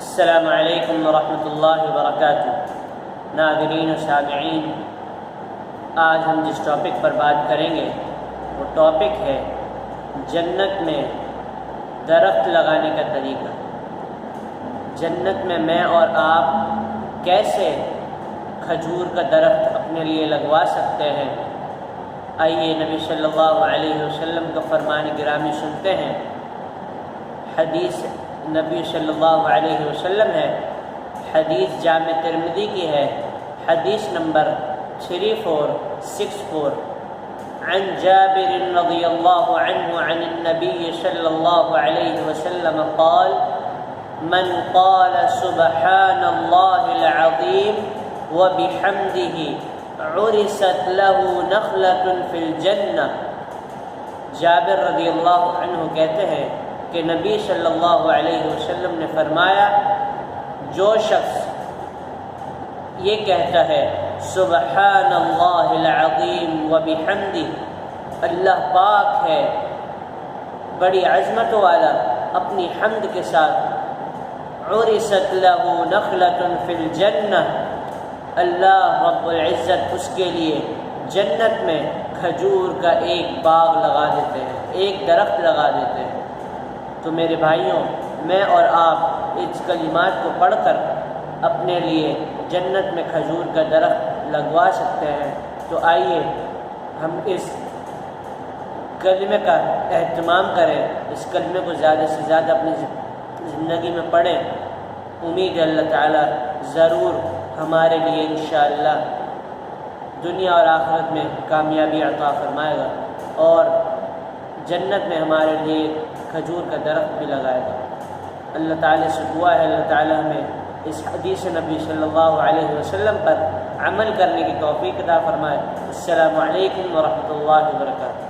السلام علیکم ورحمۃ اللہ وبرکاتہ۔ ناظرین و سامعین، آج ہم جس ٹاپک پر بات کریں گے وہ ٹاپک ہے جنت میں درخت لگانے کا طریقہ۔ جنت میں اور آپ کیسے کھجور کا درخت اپنے لیے لگوا سکتے ہیں، آئیے نبی صلی اللہ علیہ وسلم کا فرمان گرامی سنتے ہیں۔ حدیث نبی صلی اللہ علیہ وسلم ہے، حدیث جامع ترمذی کی ہے، حدیث نمبر 3464، عن جابر رضی اللہ عنہ عن النبی صلی اللہ علیہ وسلم قال من قال سبحان اللہ العظیم وبحمدہ عرست له نخلة فی الجنہ۔ جابر رضی اللہ عنہ کہتے ہیں کہ نبی صلی اللہ علیہ وسلم نے فرمایا، جو شخص یہ کہتا ہے سبحان اللہ العظیم وبحمدہ، اللہ پاک ہے بڑی عظمت والا، اپنی حمد کے ساتھ، عرست له نخلة فی الجنہ، اللہ رب العزت اس کے لیے جنت میں کھجور کا ایک باغ لگا دیتے ہیں، ایک درخت لگا دیتے ہیں۔ تو میرے بھائیوں، میں اور آپ اس کلمات کو پڑھ کر اپنے لیے جنت میں کھجور کا درخت لگوا سکتے ہیں۔ تو آئیے ہم اس کلمے کا اہتمام کریں، اس کلمے کو زیادہ سے زیادہ اپنی زندگی میں پڑھیں۔ امید ہے اللہ تعالیٰ ضرور ہمارے لیے انشاءاللہ دنیا اور آخرت میں کامیابی عطا فرمائے گا، اور جنت میں ہمارے لیے کھجور کا درخت بھی لگائے گا۔ اللہ تعالیٰ سے دعا ہے اللہ تعالیٰ ہمیں اس حدیث نبی صلی اللہ علیہ وسلم پر عمل کرنے کی توفیق عطا فرمائے۔ السلام علیکم ورحمۃ اللہ وبرکاتہ۔